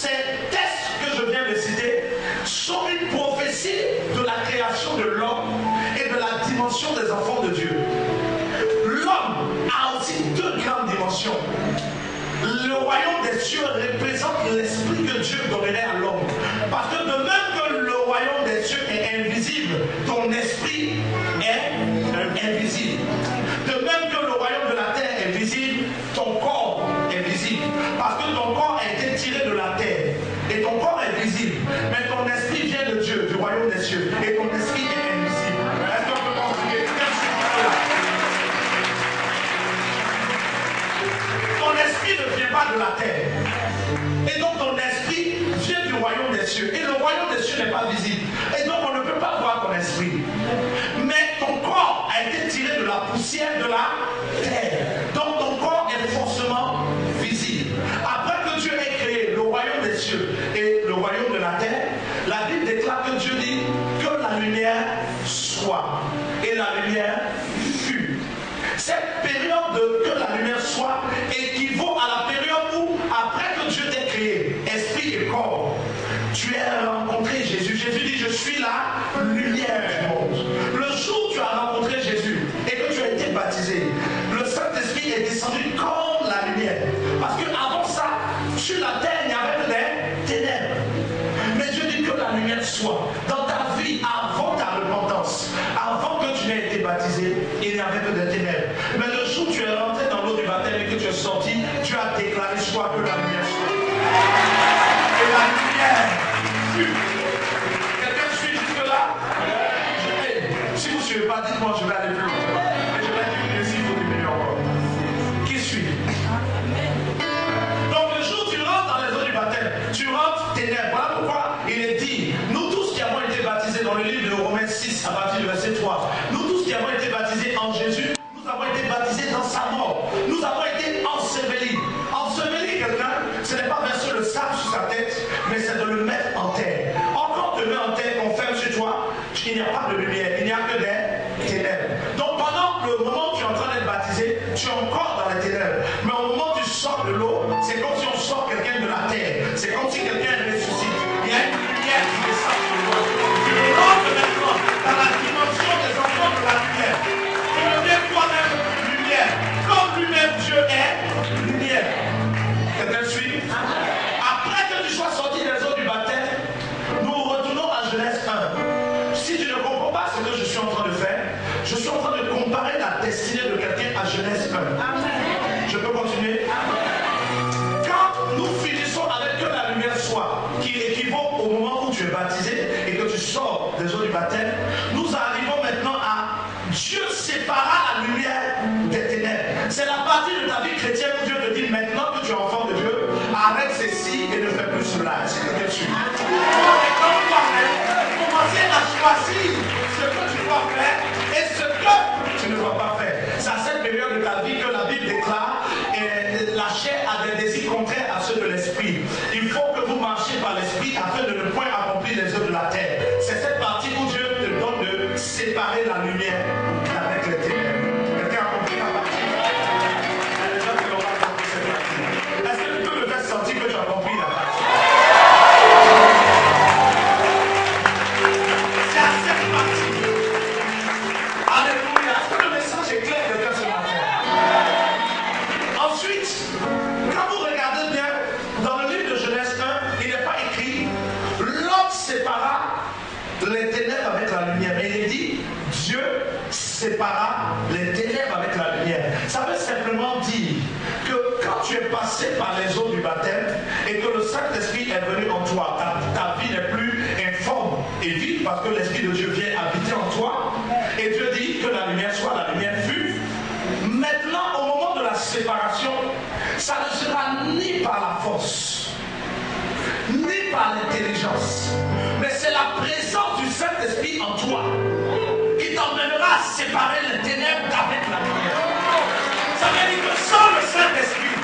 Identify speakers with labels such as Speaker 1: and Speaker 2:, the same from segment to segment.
Speaker 1: ces textes que je viens de citer sont une prophétie de la création de l'homme et de la dimension des enfants de Dieu. L'homme a aussi deux grandes dimensions. Le royaume des cieux représente l'esprit que Dieu donnerait à l'homme. Parce que de même que le royaume des cieux est invisible, ton esprit est invisible. De même que le royaume de la terre est visible, ton corps est visible. Parce que ton corps a été tiré de la terre. Et ton corps est visible. Mais ton esprit vient de Dieu, du royaume des cieux. Et ton esprit est invisible. Est-ce qu'on peut continuer? Ton esprit ne vient pas de la terre. Et donc ton esprit vient du royaume des cieux. Et le royaume des cieux n'est pas visible. Et donc on ne peut pas voir ton esprit. Mais ton corps a été tiré de la poussière de la terre. Donc ton corps est forcément visible. Après que Dieu ait créé le royaume des cieux et le royaume de la terre, la Bible déclare que Dieu dit que la lumière soit. Et la lumière fut. Cette période de que la lumière soit équivaut à la période où, après que Dieu t'ait créé, esprit et corps, tu as rencontré Jésus. Jésus dit, je suis la lumière du monde. Le jour où tu as rencontré Jésus et que tu as été baptisé, le Saint-Esprit est descendu comme la lumière. Parce qu'avant ça, sur la terre, il y avait des ténèbres. Mais Dieu dit que la lumière soit. Dans ta vie, avant ta repentance, avant que tu n'aies été baptisé, il n'y avait que des ténèbres. Mais le jour où tu es rentré dans l'eau du baptême et que tu es sorti, tu as déclaré soit que la lumière soit. Et la lumière fut. Quelqu'un suit jusque-là? Si vous ne suivez pas, dites-moi, je vais aller plus loin. Et je vais diminuer s'il faut diminuer encore. Qui suit? Donc le jour où tu rentres dans les eaux du baptême, tu rentres ténèbres. Voilà pourquoi il est dit, nous tous qui avons été baptisés dans le livre de Romains 6 à partir du verset 3, nous tous qui avons été baptisés en Jésus, nous avons été baptisés dans sa mort. Nous avons été ensevelis. Ensevelir quelqu'un, ce n'est pas verser le sable sur sa tête, mais c'est de le mettre en terre. Encore te met en terre, qu'on ferme sur toi, il n'y a pas de lumière, il n'y a que des ténèbres. Donc pendant le moment où tu es en train d'être baptisé, tu es encore dans les ténèbres. Mais au moment où tu sors de l'eau, c'est comme si on sort quelqu'un de la terre. C'est comme si quelqu'un ressuscite. Il y a une lumière qui descend sur toi. Tu rentres maintenant dans la dimension des enfants de la lumière. Tu deviens toi-même lumière. Comme lui-même Dieu est lumière. Quelqu'un suit? Après que tu sois sorti des eaux du baptême, nous retournons à Genèse 1. Si tu ne comprends pas ce que je suis en train de faire, je suis en train de comparer la destinée de quelqu'un à Genèse 1. Je peux continuer? Quand nous finissons avec que la lumière soit, qui équivaut au moment où tu es baptisé et que tu sors des eaux du baptême, nous arrivons maintenant à Dieu séparera la lumière des ténèbres. C'est la partie de ta vie chrétienne où Dieu te dit maintenant que tu es enfant de Dieu, arrête ceci et ne fais plus cela. Est-ce que tu es? Commencez à choisir ce que tu dois faire et ce que tu ne dois pas faire. C'est à cette période de ta vie que la Bible déclare et la chair a des désirs contraires à ceux de l'esprit. Il faut que vous marchiez par l'esprit afin de ne point accomplir les œuvres de la terre. C'est cette partie où Dieu te donne de séparer la lumière avec les ténèbres. Quelqu'un a compris la partie? Il y a des gens qui n'ont pas compris cette partie. Est-ce que tu peux me faire sentir que tu as compris la partie? C'est à cette partie. Alléluia. Est-ce que le message est clair de ce matin? Ensuite, quand vous regardez bien, dans le livre de Genèse 1, il n'est pas écrit l'homme sépara les ténèbres avec la lumière. Mais il est dit Dieu sépara les ténèbres avec la lumière. Ça veut simplement dire que quand tu es passé par les eaux du baptême et que le Saint-Esprit est venu en toi, ta vie n'est plus informe et vide parce que l'Esprit de Dieu vient habiter en toi. Et Dieu dit que la lumière soit, la lumière fut. Maintenant, au moment de la séparation, ça ne sera ni par la force, ni par l'intelligence, mais c'est la présence du Saint-Esprit en toi qui t'emmènera à séparer les ténèbres d'avec la lumière. Ça veut dire que sans le Saint-Esprit,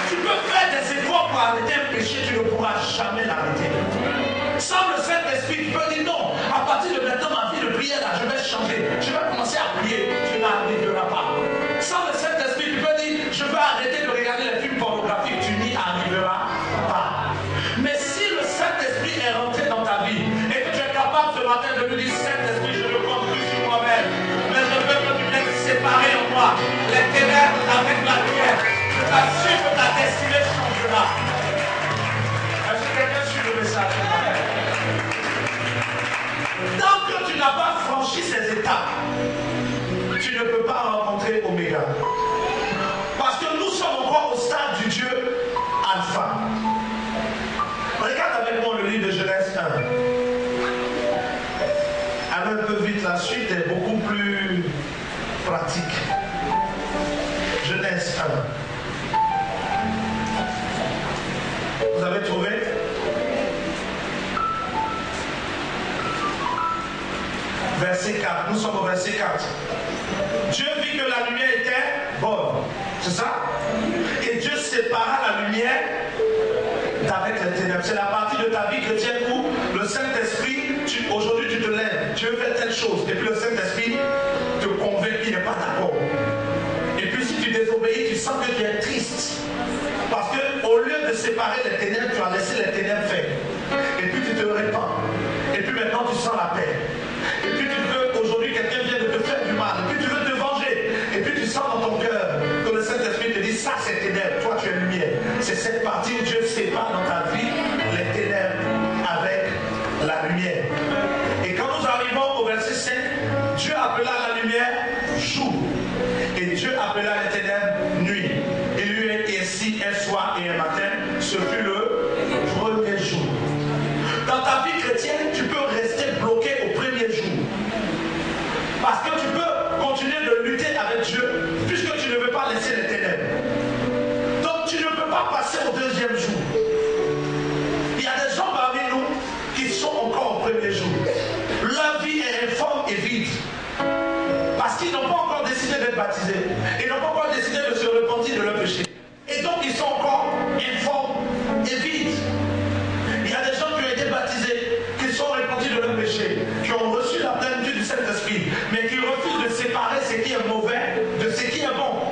Speaker 1: tu peux faire des efforts pour arrêter un péché, tu ne pourras jamais l'arrêter. Sans le Saint-Esprit, tu peux dire non, à partir de maintenant, ma vie de prière, là, je vais changer, je vais commencer à prier, tu n'arriveras pas. Sans le Saint-Esprit, tu peux dire je veux arrêter de regarder les films pornographiques, tu n'y arriveras pas. Mais matin de lui dire, Saint-Esprit, je ne compte plus sur moi-même, mais je veux que tu viennes séparer en moi les ténèbres avec la lumière. Je t'assure que ta destinée changera. Est-ce que quelqu'un suit le message? Tant que tu n'as pas franchi ces étapes, tu ne peux pas rencontrer Oméga. Parce que nous sommes encore au stade du Dieu Alpha. Regarde avec moi le livre de Genèse 1. Allez un peu vite, la suite est beaucoup plus pratique. Genèse 1. Vous avez trouvé? Verset 4. Nous sommes au verset 4. Dieu vit que la lumière était bonne. C'est ça? Et Dieu sépara la lumière d'avec les ténèbres. C'est la partie de ta vie chrétienne où le Saint-Esprit, aujourd'hui tu te lèves, tu veux faire telle chose, et puis le Saint-Esprit te convainc qu'il n'est pas d'accord. Et puis si tu désobéis, tu sens que tu es triste. Parce qu'au lieu de séparer les ténèbres, tu as laissé les ténèbres faire. Et puis tu te répands. Et puis maintenant tu sens la paix. Et puis tu veux, aujourd'hui quelqu'un vient de te faire du mal. Et puis tu veux te venger. Et puis tu sens dans ton cœur que le Saint-Esprit te dit, ça c'est ténèbres, toi tu es lumière. C'est cette partie où Dieu sépare dans ta vie les ténèbres avec la lumière. Et quand nous arrivons au verset 5, Dieu appela la lumière jour. Et Dieu appela les ténèbres nuit. Il lui est ainsi un soir et un matin. Ce fut le premier jour. Dans ta vie chrétienne, tu peux rester bloqué au premier jour. Parce que tu peux continuer de lutter avec Dieu puisque tu ne veux pas laisser les ténèbres. Donc tu ne peux pas passer au deuxième jour. Il y a des gens parmi nous qui sont encore au premier jour. Leur vie est informe et vide. Parce qu'ils n'ont pas encore décidé d'être baptisés. Ils n'ont pas encore décidé de se repentir de leur péché. Et donc ils sont encore informes et vides. Il y a des gens qui ont été baptisés, qui sont repentis de leur péché, qui ont reçu la plénitude du Saint-Esprit, mais qui refusent de séparer ce qui est mauvais de ce qui est bon.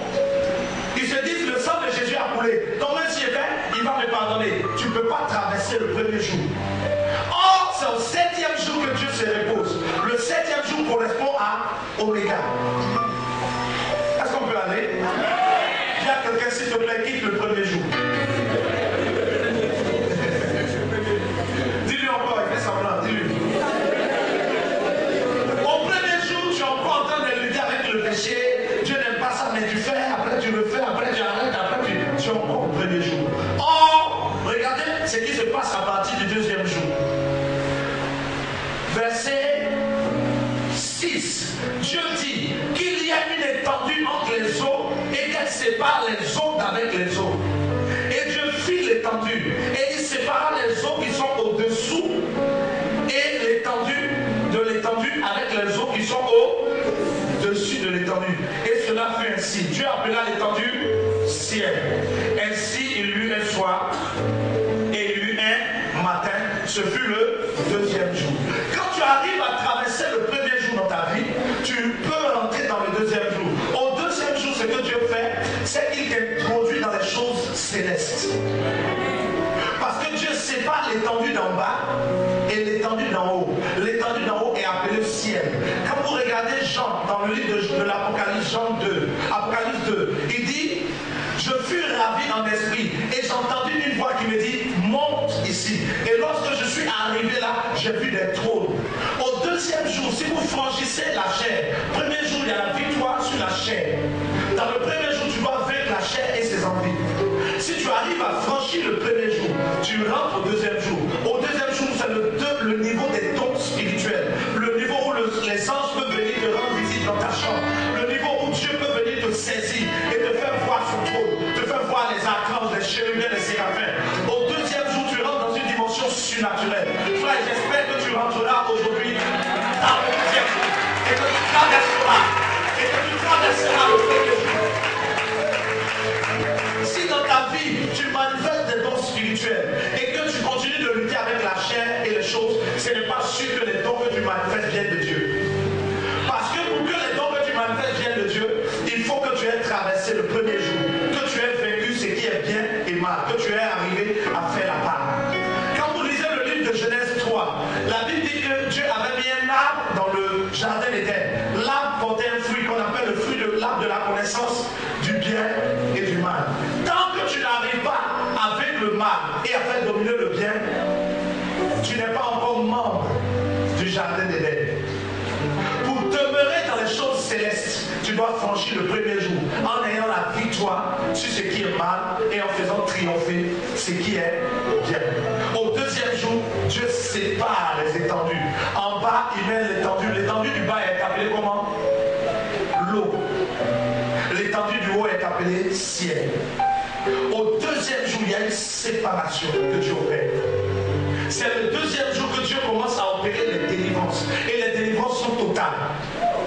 Speaker 1: Ils se disent, le sang de Jésus a coulé. Donc même s'il est fait, il va me pardonner. Tu ne peux pas traverser le premier jour. Or, c'est au 7e jour que Dieu se repose. Le 7e jour correspond à Oméga. Est-ce qu'on peut aller? Dis à quelqu'un, s'il te plaît, quitte le premier jour. Dis-lui encore, il fait semblant, dis-lui. Au premier jour, tu es encore en train de lutter avec le péché. Dieu n'aime pas ça, mais tu fais, après tu le fais, après tu arrêtes, après tu es encore au premier jour. Or, regardez ce qui se passe à partir du deuxième jour. Verset 6. Dieu dit qu'il y a une étendue entre les eaux et qu'elle sépare les eaux d'avec les eaux. Et Dieu fit l'étendue et il sépara les eaux qui sont au-dessous et l'étendue de l'étendue avec les eaux qui sont au-dessus de l'étendue. Et cela fut ainsi. Dieu appela l'étendue ciel. Ainsi il y eut un soir et il y eut un matin. Ce fut le deuxième jour. Quand tu arrives à traverser le premier jour dans ta vie, tu peux rentrer dans le deuxième jour. Au deuxième jour, ce que Dieu fait, c'est qu'il t'introduit dans les choses célestes. Parce que Dieu sépare l'étendue d'en bas et l'étendue d'en haut. L'étendue d'en haut est appelée ciel. Quand vous regardez Jean, dans le livre de l'Apocalypse, Jean 2, Apocalypse 2, il dit, je fus ravi en esprit et j'entendis une voix qui me dit, monte ici. Et lorsque je suis arrivé là, j'ai vu des trônes. Au deuxième jour, si vous franchissez la chair, premier jour, il y a la victoire sur la chair. Dans le premier jour, tu dois vaincre la chair et ses envies. Si tu arrives à franchir le premier jour, tu rentres au deuxième jour. Au deuxième jour, c'est le niveau des dons spirituels. Le niveau où les anges peuvent venir te rendre visite dans ta chambre. Le niveau où Dieu peut venir te saisir et te faire voir son trône, te faire voir les archanges, les chérubins, les séraphins. Au deuxième jour, tu rentres dans une dimension surnaturelle. Frère, j'espère que tu rentreras aujourd'hui dans le deuxième jour. Et que tu traverseras. Et que tu traverseras le premier jour. Si dans ta vie, tu manifestes des dons spirituels et que tu continues de lutter avec la chair et les choses, ce n'est pas sûr que les dons que tu manifestes viennent de Dieu. Parce que pour que les dons que tu manifestes viennent de Dieu, il faut que tu aies traversé le premier jour, que tu aies vaincu ce qui est bien et mal, que tu aies arrivé à faire la part. Quand vous lisez le livre de Genèse 3, la Bible dit que Dieu avait mis un et à faire dominer le bien, tu n'es pas encore membre du jardin d'Éden. Pour demeurer dans les choses célestes, tu dois franchir le premier jour en ayant la victoire sur ce qui est mal et en faisant triompher ce qui est bien. Au deuxième jour, Dieu sépare les étendues. En bas, il met l'étendue. L'étendue du bas est appelée comment? L'eau. L'étendue du haut est appelée ciel. Au deuxième jour, il y a une séparation que Dieu opère. C'est le deuxième jour que Dieu commence à opérer les délivrances. Et les délivrances sont totales.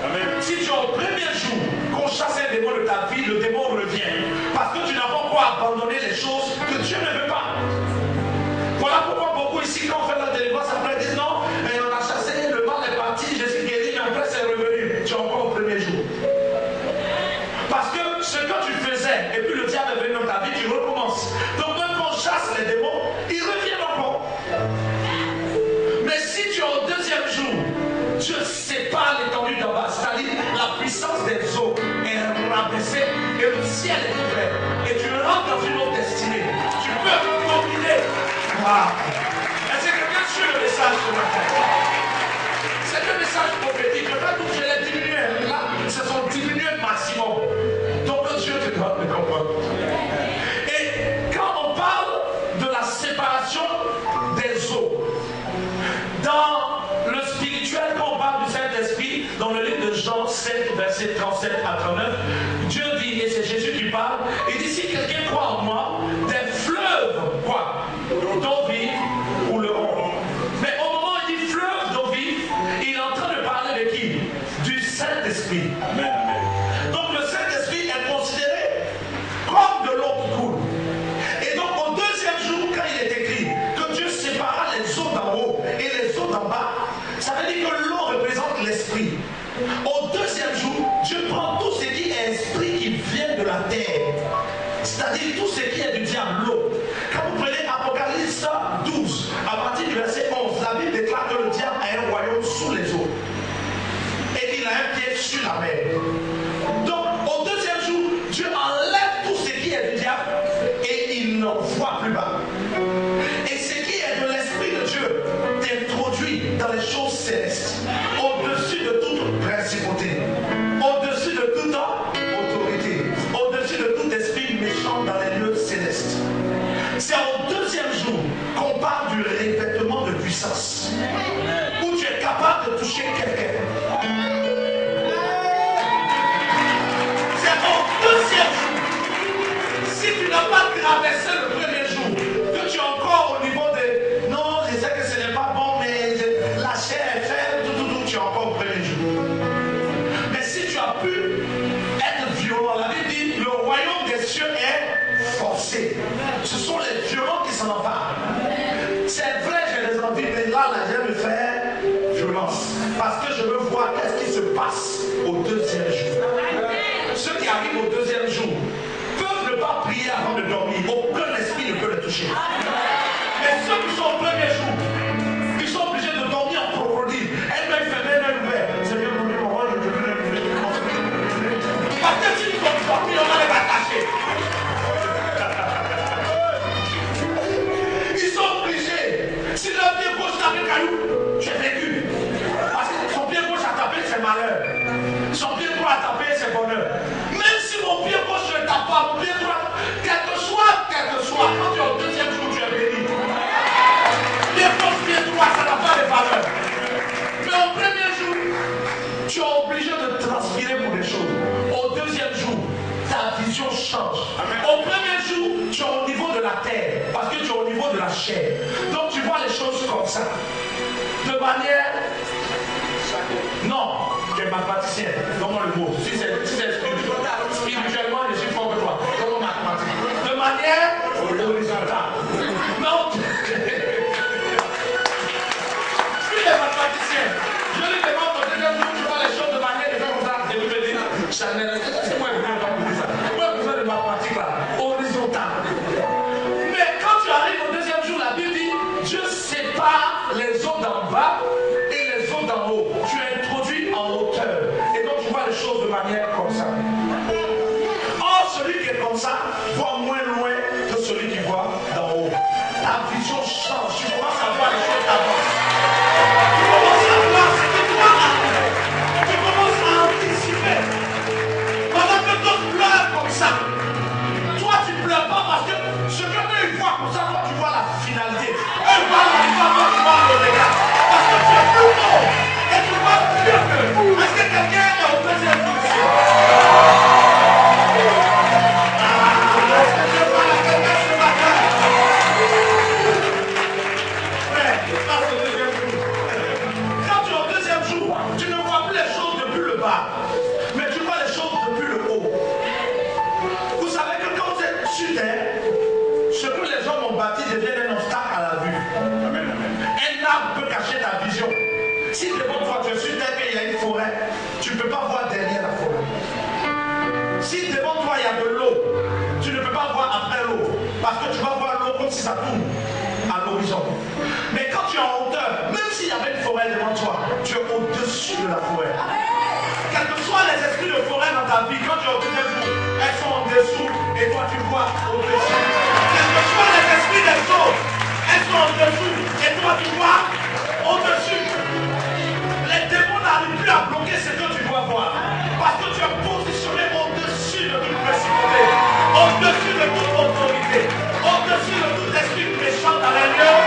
Speaker 1: Amen. Si tu es au premier jour qu'on chasse un démon de ta vie, le démon revient. Parce que tu n'as pas encore abandonné les choses que Dieu ne veut pas. Voilà pourquoi beaucoup ici, quand on fait la délivrance, après disent non, on a chassé, le mal est parti, je suis guéri, mais après c'est revenu. Tu es encore au premier jour. Parce que ce que tu faisais, et puis le diable est venu dans ta vie, tu recommences. Donc même quand on chasse les démons, ils reviennent encore. Mais si tu es au deuxième jour, Dieu sépare l'étendue d'en bas, c'est-à-dire la puissance des eaux est rabaissée et le ciel est ouvert. Et tu rentres dans une autre destinée. Tu peux dominer. Wow. Est-ce que quelqu'un suit le message ce matin? C'est un message prophétique. Je ne vais pas toucher les diminuer. Là, ce sont diminués maximum. Donc Dieu te donne de comprendre. Et quand on parle de la séparation des eaux, dans le spirituel, quand on parle du Saint-Esprit, dans le livre de Jean 7, verset 37 à 39, Dieu dit, et c'est Jésus qui parle, il dit, si quelqu'un croit en moi, des fleuves, quoi, d'eau vive couleront. Mais au moment où il dit fleuve d'eau vive, il est en train de parler de qui? Du Saint-Esprit. Donc le Saint-Esprit est considéré comme de l'eau qui coule. Et donc au deuxième jour, quand il est écrit que Dieu sépara les eaux d'en haut et les eaux d'en bas, ça veut dire que l'eau représente l'esprit. Au deuxième jour, Dieu prend tout ce qui est esprit qui vient de la terre. C'est-à-dire tout ce qui est du diable, l'eau. Quand vous prenez Apocalypse 12, à partir du verset 11, la Bible déclare que le diable a un royaume sous les eaux. Et qu'il a un pied sur la mer. Donc, au deuxième jour, Dieu enlève tout ce qui est du diable et il n'en voit plus bas. Et ce qui est de l'Esprit de Dieu t'introduit dans les choses célestes, au-dessus de toute principauté, au-dessus de toute autorité, au-dessus de tout esprit méchant dans les lieux célestes. C'est au deuxième jour qu'on parle du revêtement de puissance, où tu es capable de toucher quelqu'un. C'est au deuxième jour. Si tu n'as pas traversé le premier jour, que tu es encore au niveau de non, je sais que ce n'est pas bon, mais la chair est faible, tu es encore au premier jour. Mais si tu as pu être violent, la Bible dit le royaume des cieux est forcé. Ce sont les violents qui s'en emparent. C'est vrai, j'ai des envies, mais là, je vais faire violence. Parce que je veux voir qu'est-ce qui se passe au deuxième jour. Ceux qui arrivent au deuxième jour peuvent ne pas prier avant de dormir. Aucun esprit ne peut les toucher. Mais ceux qui sont au premier jour, ils sont obligés de dormir en crocodile. Un œil fermé, un œil ouvert. Seigneur, mon Dieu, moi, je veux parce que s'ils sont dormis, on va les attacher. Ils sont obligés. Si leur pied gauche tape le caillou, j'ai vécu. Parce que son pied gauche a tapé, c'est malheur. Son pied droit a tapé, c'est bonheur. Même si mon pied gauche ne tape pas, mon pied droit, quel que soit, quand tu es au deuxième jour, tu es béni. Pied gauche, pied droit, ça n'a pas de valeur. Mais au premier jour, tu es obligé de transpirer pour les choses. Au deuxième jour, ta vision change. Au premier jour, tu es au niveau de la terre, parce que tu es au niveau de la chair. Donc tu vois les choses comme ça. De manière... Non, tu es mathématicien. Donne-moi le mot. Si c'est spirituellement, je suis fort que toi. Donne-moi mathématique. De manière horizontale. Non. Je suis des mathématiciens. Je lui demande au deuxième jour, tu vois les choses de manière de faire comme ça. Et vous me dites, Chanel, c'est moi qui vous dire ça. Moi, je besoin de mathématiques là, horizontale. Mais quand tu arrives au deuxième jour, la Bible dit, Dieu sépare les eaux d'en bas et les eaux d'en haut. Tu es introduit en hauteur. Et donc tu vois les choses de manière comme ça. vision change. Tu commences à voir les choses d'avance. Tu commences à voir ce que toi après. Tu commences à anticiper. Pendant que d'autres pleurent comme ça, toi tu ne pleures pas parce que ce que eux ils voient comme ça, toi tu vois la finalité. Eux voient la fin, toi tu vois le regard. Parce que tu es plus haut et tu vois mieux que. Est-ce que quelqu'un est au deuxième jour ici? Est-ce que je parle à quelqu'un ce matin? Ouais, passe au deuxième jour. Quand tu es au deuxième jour, tu ne vois plus les choses depuis le bas, mais tu vois les choses depuis le haut. Vous savez que quand vous êtes sur terre, ce que les gens ont bâti devient un obstacle à la vue. Un arbre peut cacher ta vision. Si devant toi tu es sur terre et il y a une forêt, tu ne peux pas voir derrière la forêt. Si devant toi il y a de l'eau, tu ne peux pas voir après l'eau. Parce que tu vas voir l'eau comme si ça tourne à l'horizon. Mais quand tu es en hauteur, même s'il y avait une forêt devant toi, tu es au-dessus de la forêt. Quels que soient les esprits de forêt dans ta vie, quand tu es au deuxième jour, elles sont en dessous et toi tu vois au-dessus. Quels que soient les esprits des choses, elles sont en dessous et toi tu vois au-dessus. Les démons n'arrivent plus à bloquer ce que tu dois voir. Parce que tu es positionné au-dessus de toute principauté, au-dessus de toute autorité, au-dessus de tout esprit méchant dans les lieux.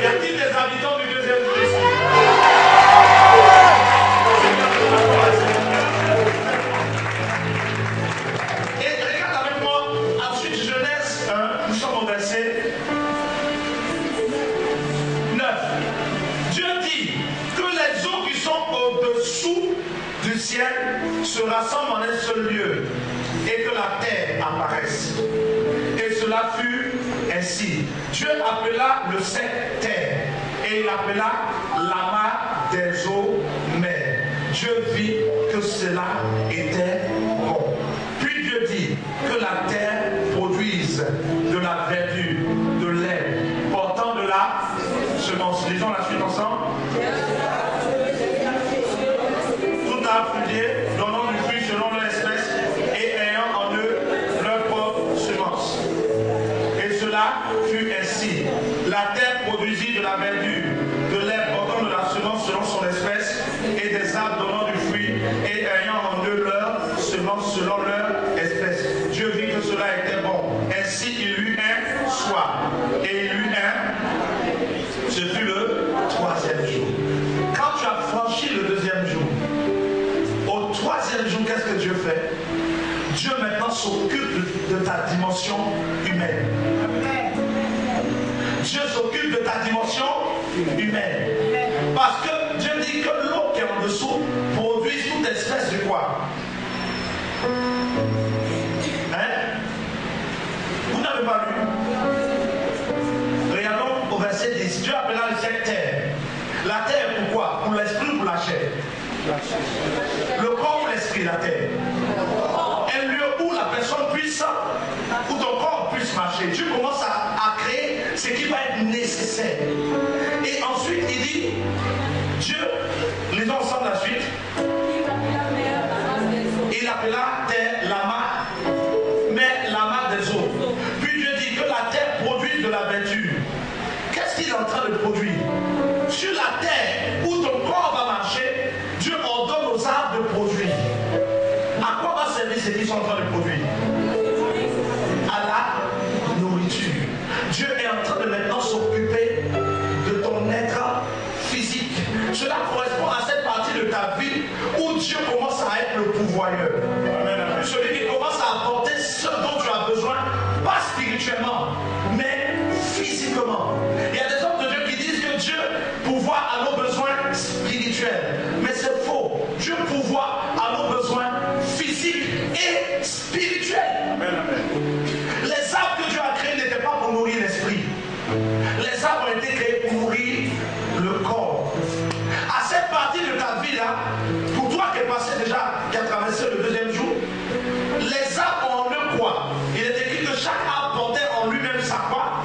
Speaker 1: Y a-t-il des habitants du deuxième jour ici? Et regarde avec moi, ensuite Genèse 1, nous sommes au verset 9. Dieu dit que les eaux qui sont au-dessous du ciel se rassemblent en un seul lieu et que la terre apparaisse. Et cela fut ainsi. Dieu appela le sec terre et il appela l'amas des eaux mer. Dieu vit que cela était bon. Puis Dieu dit que la terre produise de la verdure, de l'air, portant de la semence. Lisons la suite ensemble. Tout arbre fruitier, donnant du fruit selon leur espèce et ayant en eux leur propre semence. Et cela fut ainsi. La terre produisit de la verdure, de l'air portant de la semence selon son espèce, et des arbres donnant du fruit, et ayant en eux leur semence selon leur espèce. Dieu vit que cela était bon. Ainsi il eut un soir, et il eut un. Ce fut le troisième jour. Quand tu as franchi le deuxième jour, au troisième jour, qu'est-ce que Dieu fait? Dieu maintenant s'occupe de ta dimension humaine. Dieu s'occupe de ta dimension humaine. Parce que Dieu dit que l'eau qui est en dessous produit toute espèce de quoi? Hein? Vous n'avez pas lu? Regardons au verset 10. Dieu appela le ciel terre. La terre pourquoi? Pour l'esprit ou pour la chair? Le corps ou l'esprit, la terre? Un lieu où la personne puisse, où ton corps puisse marcher. Dieu commence à créer ce qui va être nécessaire. Et ensuite, il dit, Dieu, lisons ensemble la suite. Il appela terre l'amas, mais l'amas des eaux. Puis Dieu dit que la terre produit de la verdure. Qu'est-ce qu'il est en train de produire? Sur la terre où ton corps va marcher, Dieu ordonne aux arbres de produire. À quoi va servir ce qu'ils sont en train de produire? À la nourriture. Dieu est en train de maintenant s'occuper de ton être physique. Cela correspond à cette partie de ta vie où Dieu commence à être le pourvoyeur. Celui qui commence à apporter ce dont tu as besoin, pas spirituellement, mais physiquement. Il y a des hommes de Dieu qui disent que Dieu pourvoit à nos besoins spirituels. Mais c'est faux. Dieu pourvoit à nos besoins physiques et spirituels. Amen, amen. Les arbres que Dieu a créés n'étaient pas pour nourrir l'esprit. Les arbres ont été créés pour nourrir le corps. À cette partie de ta vie là, pour toi qui est passé déjà, qui a traversé le deuxième jour, les arbres ont en eux quoi? Il est écrit que chaque arbre portait en lui-même sa quoi?